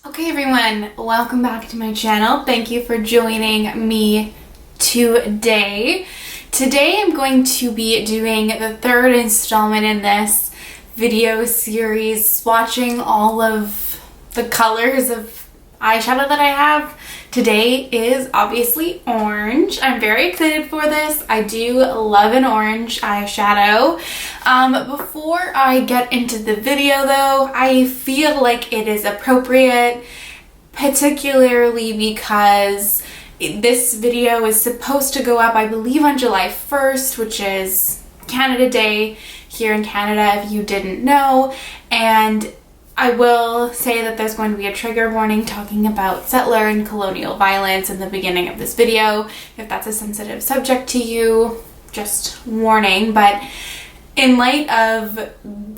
Okay everyone, welcome back to my channel. Thank you for joining me today. Today I'm going to be doing the third installment in this video series, swatching all of the colors of eyeshadow that I have. Today is obviously orange. I'm very excited for this. I do love an orange eyeshadow. Before I get into the video though, I feel like it is appropriate, particularly because this video is supposed to go up, I believe, on July 1st, which is Canada Day here in Canada, if you didn't know. And I will say that there's going to be a trigger warning talking about settler and colonial violence in the beginning of this video. If that's a sensitive subject to you, just warning. But in light of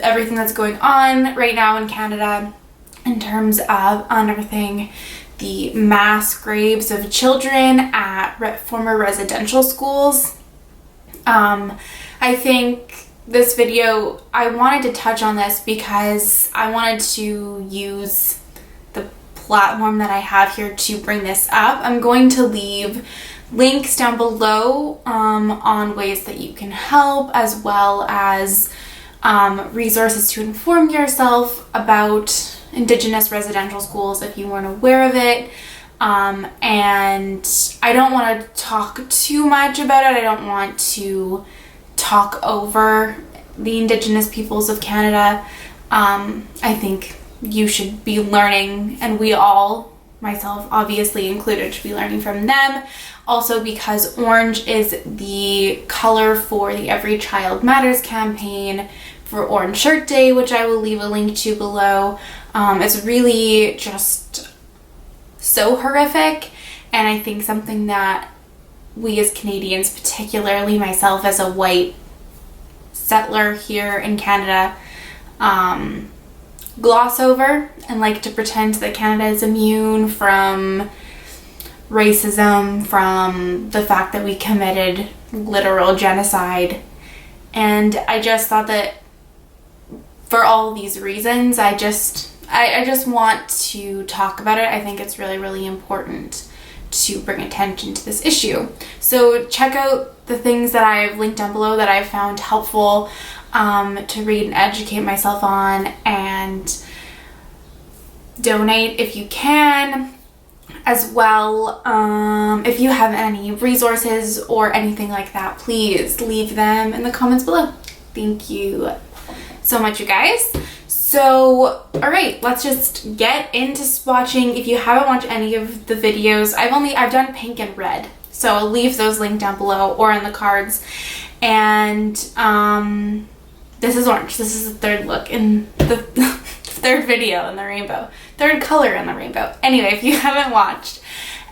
everything that's going on right now in Canada in terms of unearthing the mass graves of children at former residential schools, I think this video, I wanted to touch on this because I wanted to use the platform that I have here to bring this up. I'm going to leave links down below on ways that you can help, as well as resources to inform yourself about Indigenous residential schools if you weren't aware of it. And I don't want to talk too much about it. I don't want to talk over the Indigenous peoples of Canada. I think you should be learning, and we all, myself obviously included, should be learning from them. Also because orange is the color for the Every Child Matters campaign for Orange Shirt Day, which I will leave a link to below. It's really just so horrific, and I think something that we as Canadians, particularly myself as a white settler here in Canada, gloss over and like to pretend that Canada is immune from racism, from the fact that we committed literal genocide. And I just thought that for all these reasons, I just want to talk about it. I think it's really, really important to bring attention to this issue. So check out the things that I've linked down below that I've found helpful to read and educate myself on, and donate if you can as well. If you have any resources or anything like that, please leave them in the comments below. Thank you so much, you guys. So, alright, let's just get into swatching. If you haven't watched any of the videos, I've done pink and red, so I'll leave those linked down below or in the cards. And this is orange. This is the third look in the third video in the rainbow, third color in the rainbow. Anyway, if you haven't watched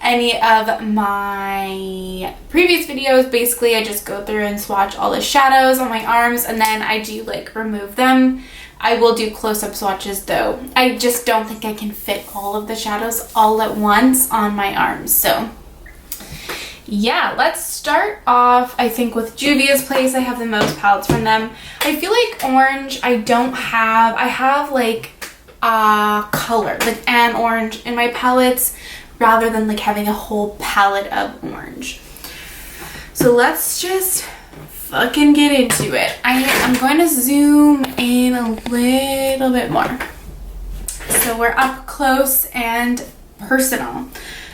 any of my previous videos, basically I just go through and swatch all the shadows on my arms, and then I do like remove them. I will do close-up swatches though. I just don't think I can fit all of the shadows all at once on my arms. So yeah, let's start off, I think, with Juvia's Place. I have the most palettes from them. I feel like orange, I have like a color, like an orange in my palettes, rather than like having a whole palette of orange. So let's just fucking get into it. I'm going to zoom in a little bit more, so we're up close and personal.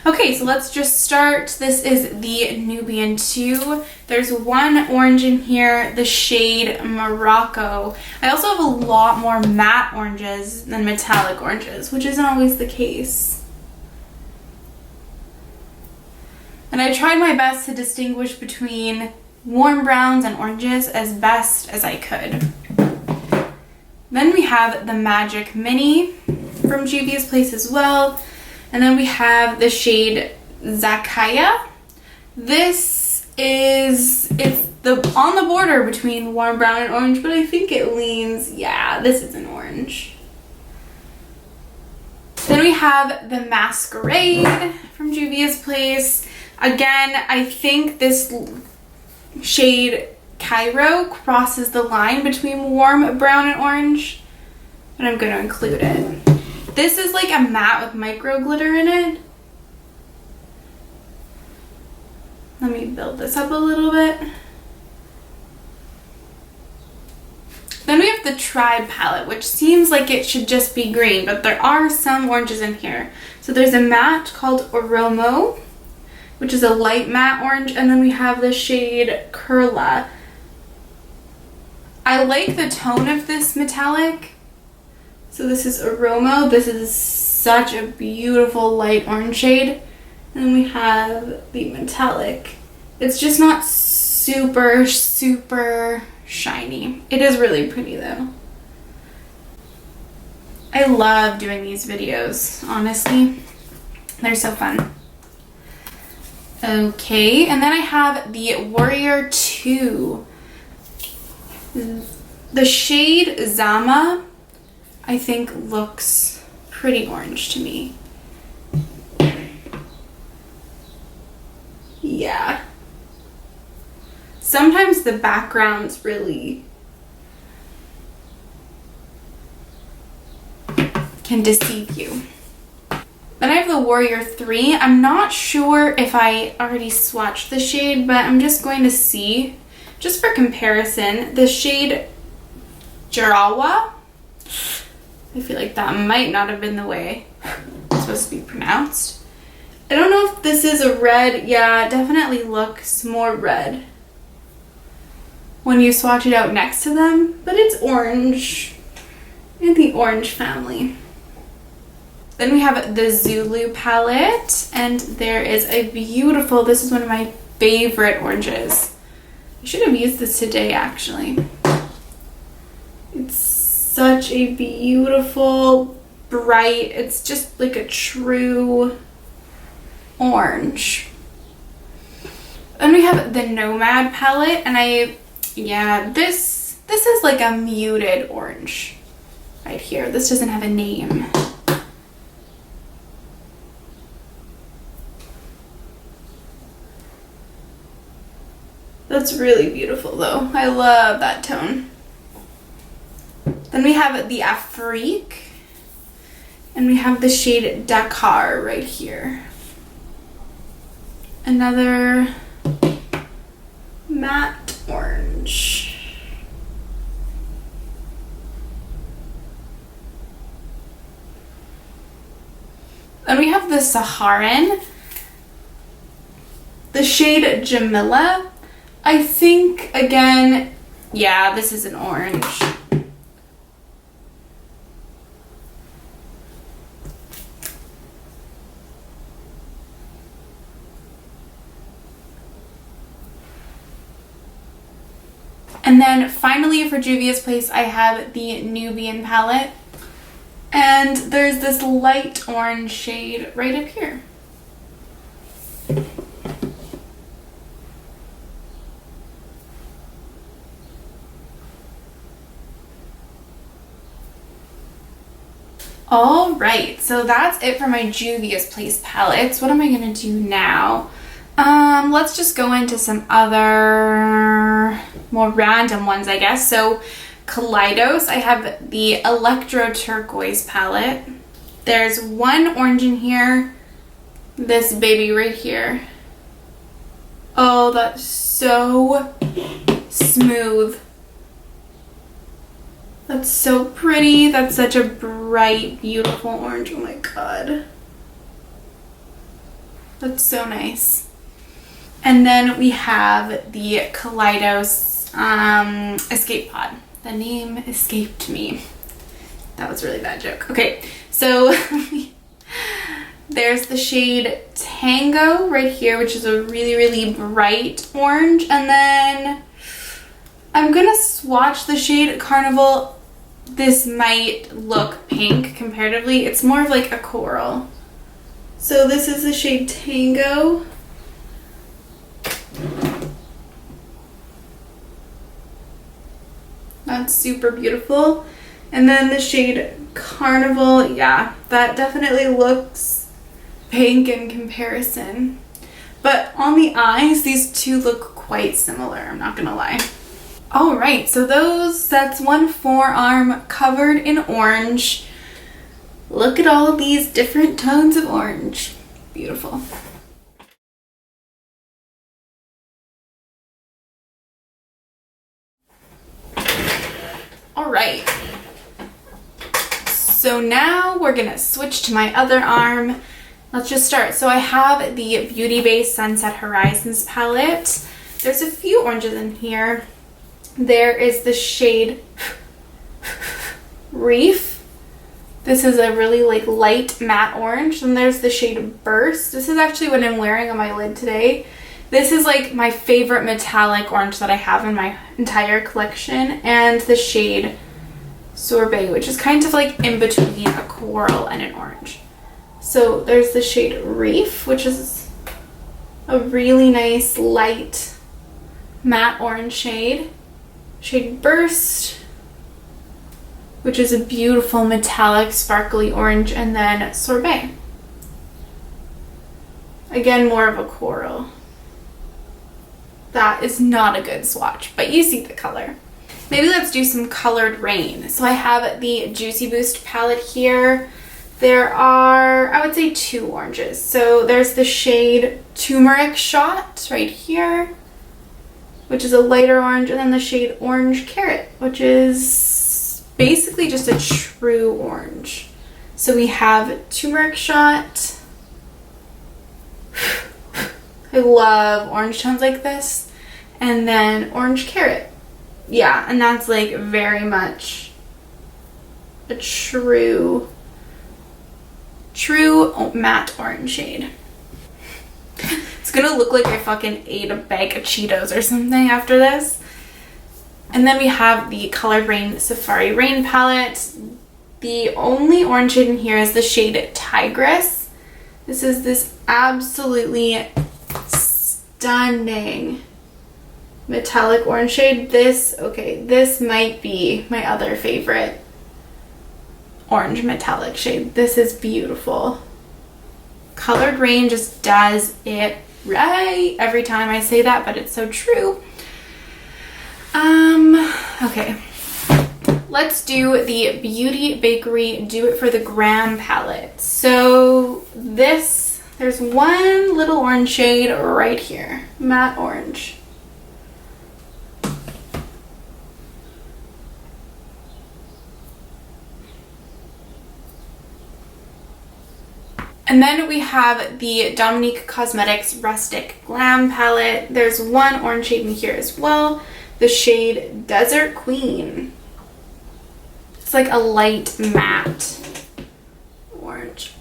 Okay, so let's just start. This is the Nubian 2. There's one orange in here, the shade Morocco. I also have a lot more matte oranges than metallic oranges, which isn't always the case. And I tried my best to distinguish between warm browns and oranges as best as I could. Then we have the Magic Mini from Juvia's Place as well. And then we have the shade Zakaya. It's on the border between warm brown and orange, but I think it leans, yeah, this is an orange. Then we have the Masquerade from Juvia's Place. Again, I think this shade Cairo crosses the line between warm brown and orange, but I'm going to include it. This is like a matte with micro glitter in it. Let me build this up a little bit. Then we have the Tribe palette, which seems like it should just be green, but there are some oranges in here. So there's a matte called Oromo, which is a light matte orange, and then we have the shade Kurla. I like the tone of this metallic. So this is Oromo. This is such a beautiful light orange shade. And then we have the metallic. It's just not super, super shiny. It is really pretty though. I love doing these videos, honestly. They're so fun. Okay, and then I have the Warrior 2. The shade Zama, I think, looks pretty orange to me. Yeah. Sometimes the backgrounds really can deceive you. Then I have the Warrior 3. I'm not sure if I already swatched the shade, but I'm just going to see, just for comparison, the shade Jarawa. I feel like that might not have been the way it's supposed to be pronounced. I don't know if this is a red. Yeah, it definitely looks more red when you swatch it out next to them, but it's orange, in the orange family. Then we have the Zulu Palette, and there is a beautiful, this is one of my favorite oranges. I should have used this today, actually. It's such a beautiful, bright, it's just like a true orange. Then we have the Nomad Palette, and this is like a muted orange right here. This doesn't have a name. That's really beautiful though. I love that tone. Then we have the Afrique, and we have the shade Daakar right here. Another matte orange. Then we have the Saharan, the shade Jamila. I think, again, yeah, this is an orange. And then finally for Juvia's Place, I have the Nubian Palette. And there's this light orange shade right up here. All right, so that's it for my Juvia's Place palettes. What am I gonna do now? Let's just go into some other more random ones, I guess. So Kaleidos, I have the Electro-Turquoise palette. There's one orange in here, this baby right here. Oh, that's so smooth. That's so pretty. That's such a bright, beautiful orange. Oh my god. That's so nice. And then we have the Kaleidos Escape Pod. The name escaped me. That was a really bad joke. Okay, so there's the shade Tango right here, which is a really, really bright orange. And then I'm gonna swatch the shade Carnival. This might look pink comparatively. It's more of like a coral. So this is the shade Tango. That's super beautiful. And then the shade Carnival, yeah, that definitely looks pink in comparison. But on the eyes, these two look quite similar, I'm not gonna lie. All right, so that's one forearm covered in orange. Look at all these different tones of orange. Beautiful. All right. So now we're gonna switch to my other arm. Let's just start. So I have the Beauty Base Sunset Horizons palette. There's a few oranges in here. There is the shade Reef. This is a really like light matte orange. And there's the shade Burst. This is actually what I'm wearing on my lid today. This is like my favorite metallic orange that I have in my entire collection. And the shade Sorbet, which is kind of like in between a coral and an orange. So there's the shade Reef, which is a really nice light matte orange shade. Shade Burst, which is a beautiful metallic sparkly orange, and then Sorbet. Again, more of a coral. That is not a good swatch, but you see the color. Maybe let's do some colored rain. So I have the Juicy Boost palette here. There are, I would say, 2 oranges. So there's the shade Turmeric Shot right here, which is a lighter orange, and then the shade Orange Carrot, which is basically just a true orange. So we have Turmeric Shot. I love orange tones like this. And then Orange Carrot. Yeah, and that's like very much a true matte orange shade. It's gonna look like I fucking ate a bag of Cheetos or something after this. And then we have the Colored Rain Safari Rain palette. The only orange shade in here is the shade Tigress. This is this absolutely stunning metallic orange shade. This might be my other favorite orange metallic shade. This is beautiful. Colored Rain just does it right every time I say that, but it's so true. Okay. Let's do the Beauty Bakery Do It for the Gram palette. So there's one little orange shade right here, matte orange. And then we have the Dominique Cosmetics Rustic Glam palette. There's one orange shade in here as well, the shade Desert Queen. It's like a light matte orange.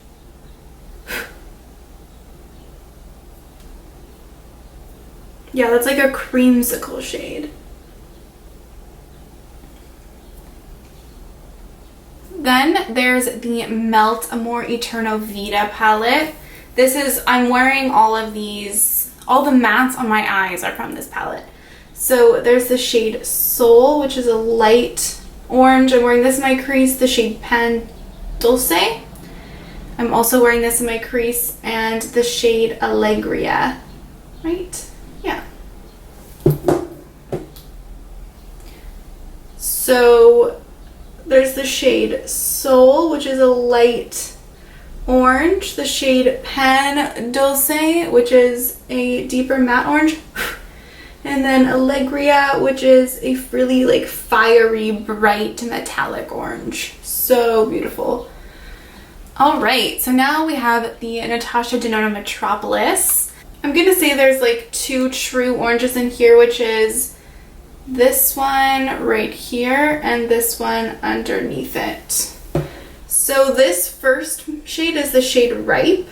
Yeah, that's like a creamsicle shade. Then there's the Melt Amor Eterno Vita palette. I'm wearing all of these, all the mattes on my eyes are from this palette. So there's the shade Soul, which is a light orange. I'm wearing this in my crease, the shade Pan Dulce. I'm also wearing this in my crease, and the shade Allegria, right? Yeah. So there's the shade Soul, which is a light orange, the shade Pan Dulce, which is a deeper matte orange, and then Allegria, which is a really like fiery, bright metallic orange. So beautiful. All right, so now we have the Natasha Denona Metropolis. I'm gonna say there's like 2 true oranges in here, which is this one right here and this one underneath it. So this first shade is the shade Ripe.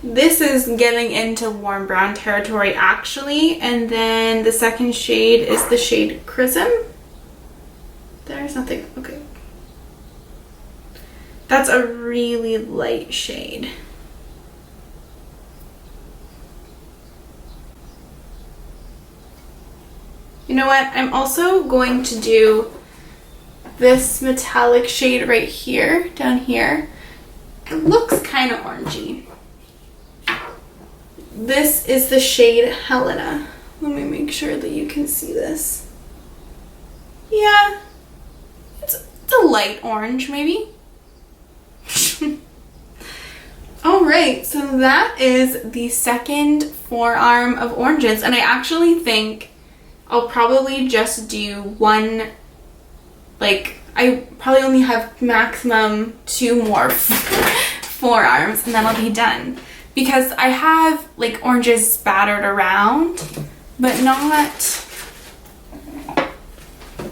This is getting into warm brown territory actually, and then the second shade is the shade Chrism. There's nothing, okay. That's a really light shade. You know what? I'm also going to do this metallic shade right here, down here. It looks kind of orangey. This is the shade Helena. Let me make sure that you can see this. Yeah, it's a light orange maybe. Alright, so that is the second forearm of oranges, and I actually think I'll probably just do one, like, I probably only have maximum 2 more forearms, and then I'll be done. Because I have, like, oranges spattered around, but not,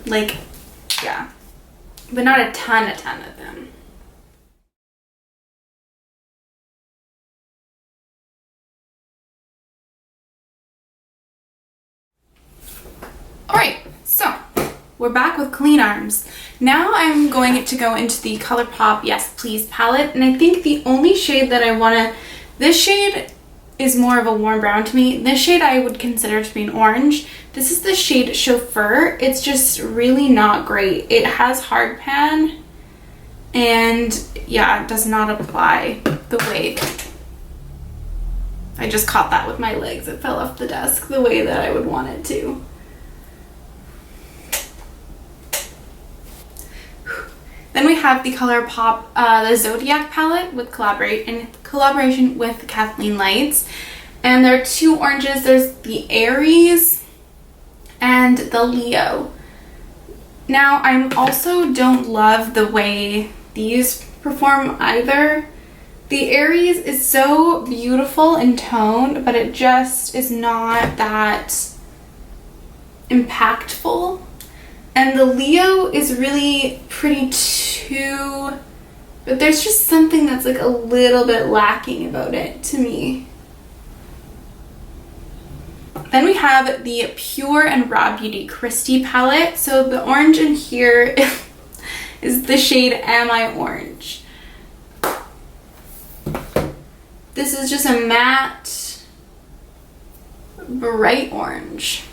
like, yeah, but not a ton of them. Alright, so we're back with clean arms. Now I'm going to go into the ColourPop Yes Please palette, and I think the only shade that I want to, this shade is more of a warm brown to me. This shade I would consider to be an orange. This is the shade Chauffeur. It's just really not great. It has hard pan, and yeah, it does not apply the way. I just caught that with my legs. It fell off the desk the way that I would want it to. Then we have the ColourPop, the Zodiac palette with collaboration with Kathleen Lights. And there are 2 oranges. There's the Aries and the Leo. Now, I also don't love the way these perform either. The Aries is so beautiful in tone, but it just is not that impactful. And the Leo is really pretty too, but there's just something that's like a little bit lacking about it to me. Then we have the Pure and Raw Beauty Christie palette. So the orange in here is the shade Am I Orange. This is just a matte, bright orange.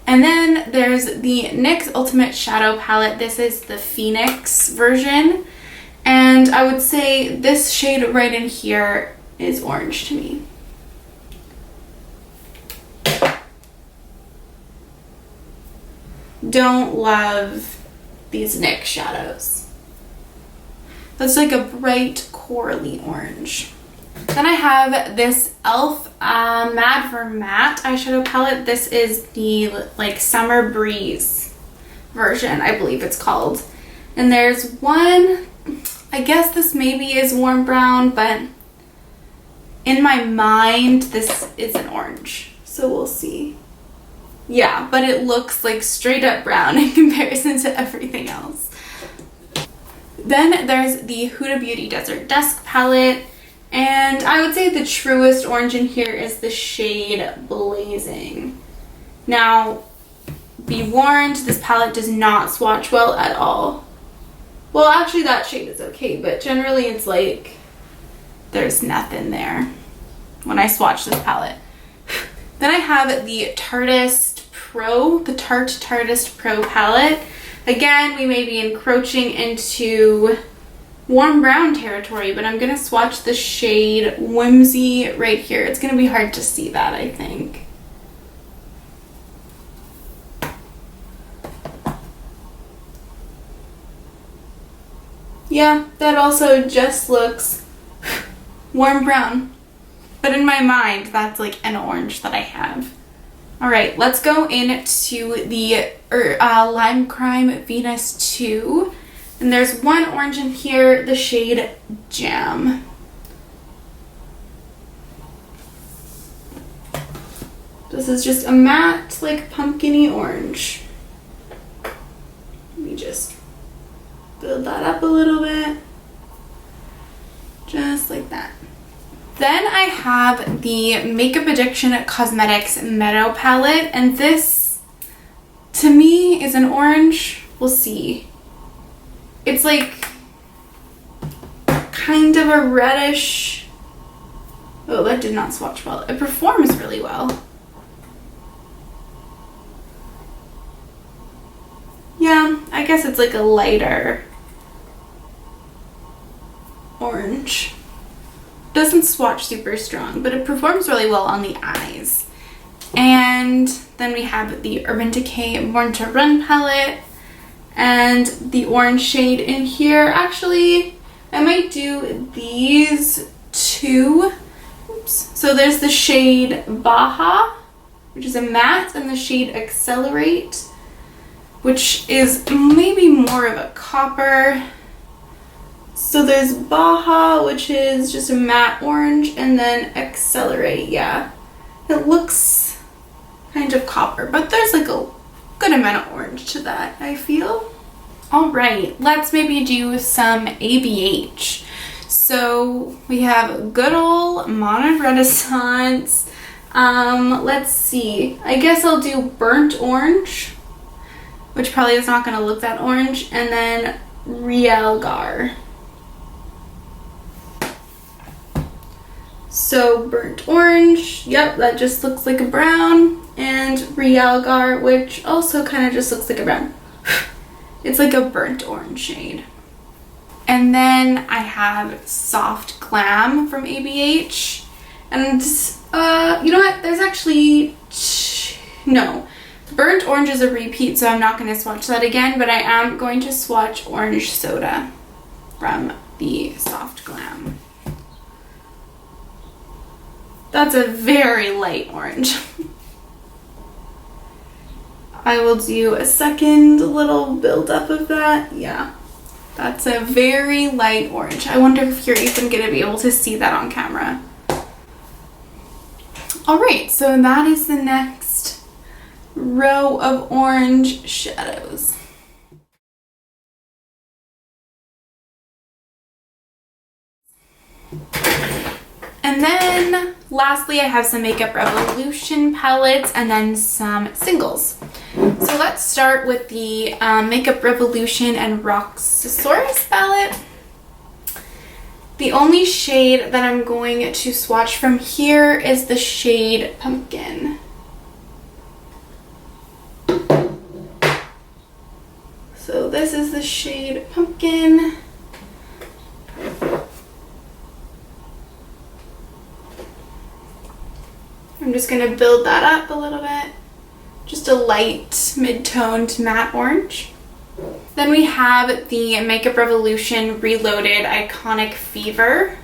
And then there's the NYX Ultimate Shadow Palette. This is the Phoenix version. And I would say this shade right in here is orange to me. Don't love these NYX shadows. That's like a bright corally orange. Then I have this e.l.f. Mad for Matte eyeshadow palette. This is the like Summer Breeze version, I believe it's called. And there's one, I guess this maybe is warm brown, but in my mind this is an orange. So we'll see. Yeah, but it looks like straight up brown in comparison to everything else. Then there's the Huda Beauty Desert Dusk palette. And I would say the truest orange in here is the shade Blazing. Now, be warned, this palette does not swatch well at all. Well, actually that shade is okay, but generally it's like there's nothing there when I swatch this palette. Then I have the Tartist Pro, the Tartist Pro palette. Again, we may be encroaching into warm brown territory, but I'm gonna swatch the shade Whimsy right here. It's gonna be hard to see that, I think. Yeah, that also just looks warm brown. But in my mind, that's like an orange that I have. Alright, let's go into the Lime Crime Venus 2. And there's one orange in here, the shade Jam. This is just a matte, like pumpkin-y orange. Let me just build that up a little bit. Just like that. Then I have the Makeup Addiction Cosmetics Meadow palette, and this, to me, is an orange. We'll see. It's like kind of a reddish. Oh, that did not swatch well. It performs really well. Yeah, I guess it's like a lighter orange. Doesn't swatch super strong, but it performs really well on the eyes. And then we have the Urban Decay Born to Run palette. And the orange shade in here, actually, I might do these two. Oops. So there's the shade Baja, which is a matte, and the shade Accelerate, which is maybe more of a copper. So there's Baja, which is just a matte orange, and then Accelerate, yeah. It looks kind of copper, but there's like a good amount of orange to that, I feel. All right, let's maybe do some ABH. So we have good old Modern Renaissance. Let's see. I guess I'll do Burnt Orange, which probably is not going to look that orange, and then Realgar. So Burnt Orange, yep, that just looks like a brown, and Realgar, which also kind of just looks like a brown. It's like a burnt orange shade. And then I have Soft Glam from ABH, and you know what, there's actually, no. Burnt Orange is a repeat, so I'm not going to swatch that again, but I am going to swatch Orange Soda from the Soft Glam. That's a very light orange. I will do a second little build up of that. Yeah, that's a very light orange. I wonder if you're even going to be able to see that on camera. All right, so that is the next row of orange shadows. And then lastly, I have some Makeup Revolution palettes and then some singles. So let's start with the Makeup Revolution and Roxasaurus palette. The only shade that I'm going to swatch from here is the shade Pumpkin. So this is the shade Pumpkin. I'm just going to build that up a little bit. Just a light mid-toned matte orange. Then we have the Makeup Revolution Reloaded Iconic Fever.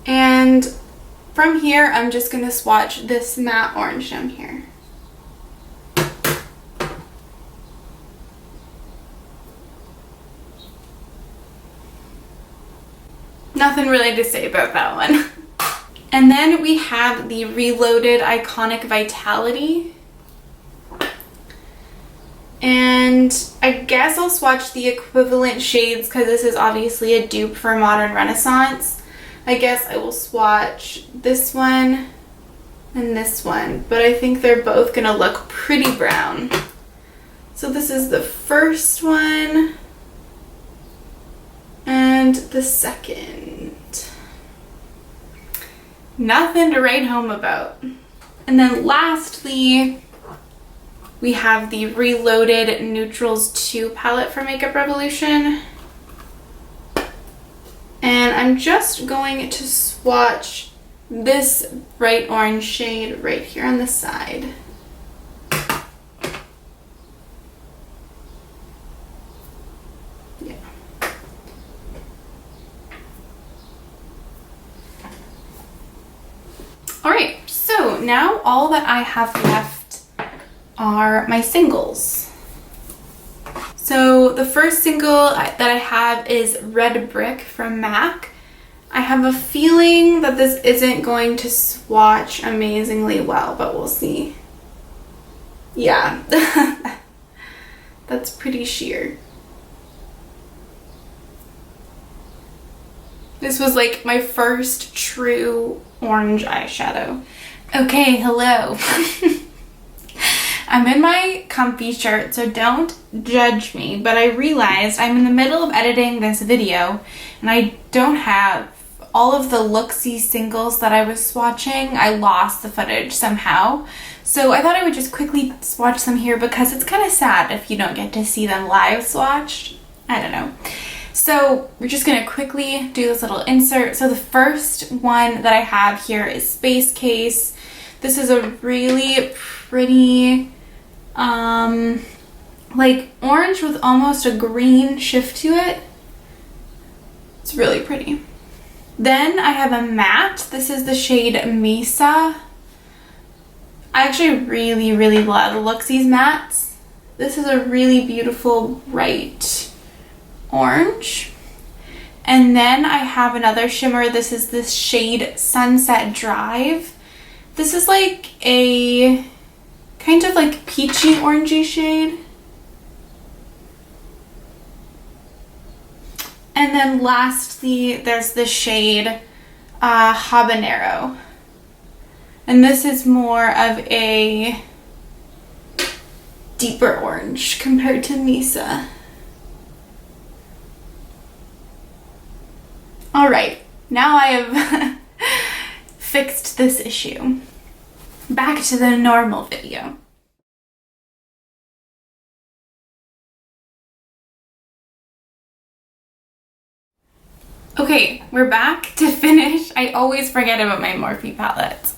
And from here, I'm just going to swatch this matte orange down here. Nothing really to say about that one. And then we have the Reloaded Iconic Vitality. And I guess I'll swatch the equivalent shades because this is obviously a dupe for Modern Renaissance. I guess I will swatch this one and this one, but I think they're both gonna look pretty brown. So this is the first one and the second. Nothing to write home about. And then lastly, we have the Reloaded Neutrals 2 palette from Makeup Revolution. And I'm just going to swatch this bright orange shade right here on the side. Yeah. Alright, so now all that I have left are my singles. So the first single that I have is Red Brick from MAC. I have a feeling that this isn't going to swatch amazingly well, but we'll see. Yeah, that's pretty sheer. This was like my first true orange eyeshadow. Okay, hello. I'm in my comfy shirt, so don't judge me, but I realized I'm in the middle of editing this video and I don't have all of the look-see singles that I was swatching. I lost the footage somehow. So I thought I would just quickly swatch them here because it's kind of sad if you don't get to see them live swatched. I don't know. So we're just going to quickly do this little insert. So the first one that I have here is Space Case. This is a really pretty like orange with almost a green shift to it. It's really pretty. Then I have a matte. This is the shade Mesa. I actually really love the look of these mattes. This is a really beautiful bright orange. And then I have another shimmer. This is this shade Sunset Drive. This is like a kind of like peachy orangey shade. And then lastly, there's the shade Habanero. And this is more of a deeper orange compared to Mesa. All right, now I have fixed this issue. Back to the normal video. Okay, we're back to finish. I always forget about my Morphe palette.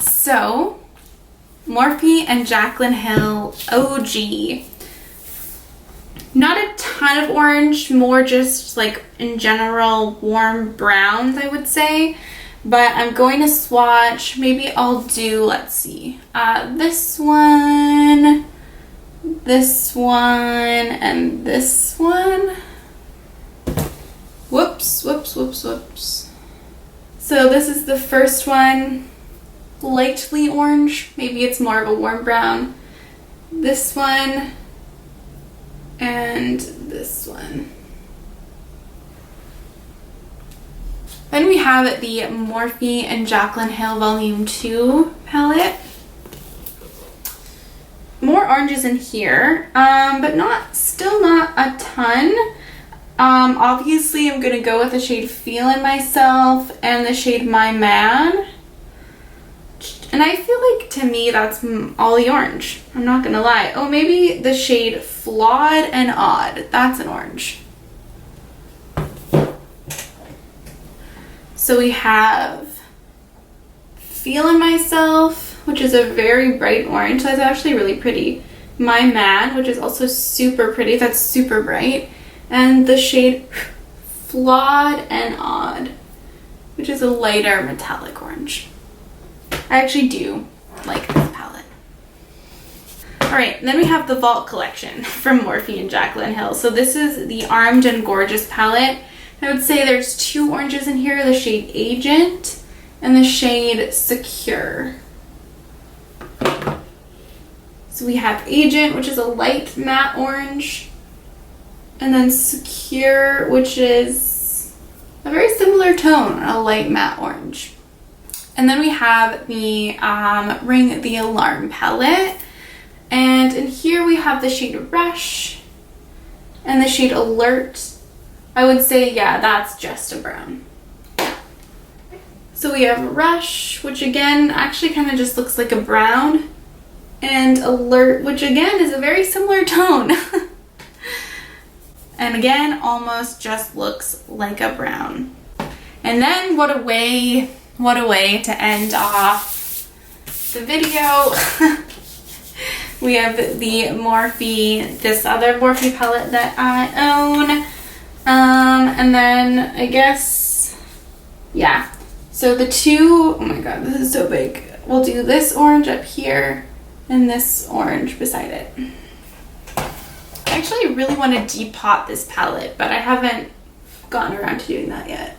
So Morphe and Jaclyn Hill OG. Not a ton of orange, more just like in general warm browns, I would say. But I'm going to swatch. Maybe I'll do, let's see, this one, and this one. Whoops. So this is the first one, lightly orange. Maybe it's more of a warm brown. This one and this one. Then we have the Morphe and Jaclyn Hill Volume 2 palette. More oranges in here, but still not a ton. Obviously I'm gonna go with the shade Feelin' Myself and the shade My Man. And I feel like, to me, that's all the orange. I'm not gonna lie. Oh, maybe the shade Flawed and Odd. That's an orange. So we have Feelin' Myself, which is a very bright orange. That's actually really pretty. My Man, which is also super pretty. That's super bright. And the shade Flawed and Odd, which is a lighter metallic orange. I actually do like this palette. Alright, then we have the Vault Collection from Morphe and Jaclyn Hill. So this is the Armed and Gorgeous palette. I would say there's two oranges in here, the shade Agent and the shade Secure. So we have Agent, which is a light matte orange, and then Secure, which is a very similar tone, a light matte orange. And then we have the Ring the Alarm palette. And in here we have the shade Rush and the shade Alert. I would say, yeah, that's just a brown. So we have Rush, which again actually kind of just looks like a brown, and Alert, which again is a very similar tone. And again, almost just looks like a brown. And then what a way to end off the video. We have the Morphe, this other Morphe palette that I own. And then I guess, yeah. So the two, oh my god, this is so big. We'll do this orange up here and this orange beside it. I actually really want to depot this palette, but I haven't gotten around to doing that yet.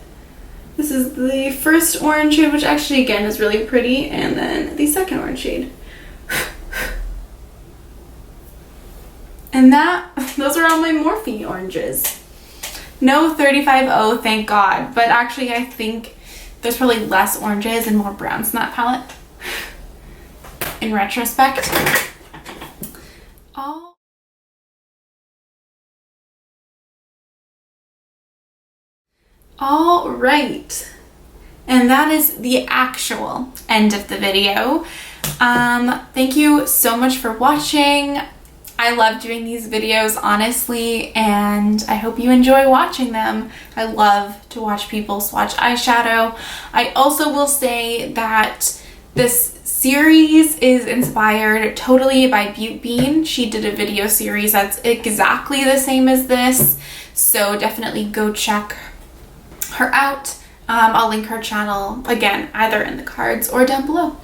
This is the first orange shade, which actually again is really pretty, and then the second orange shade. And those are all my Morphe oranges. No 35-0, thank God, but actually I think there's probably less oranges and more browns in that palette, in retrospect. All right, and that is the actual end of the video. Thank you so much for watching. I love doing these videos, honestly, and I hope you enjoy watching them. I love to watch people swatch eyeshadow. I also will say that this series is inspired totally by Butte Bean. She did a video series that's exactly the same as this, so definitely go check her out. I'll link her channel again either in the cards or down below.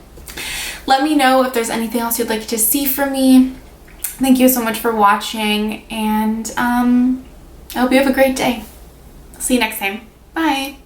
Let me know if there's anything else you'd like to see from me. Thank you so much for watching, and I hope you have a great day. See you next time. Bye.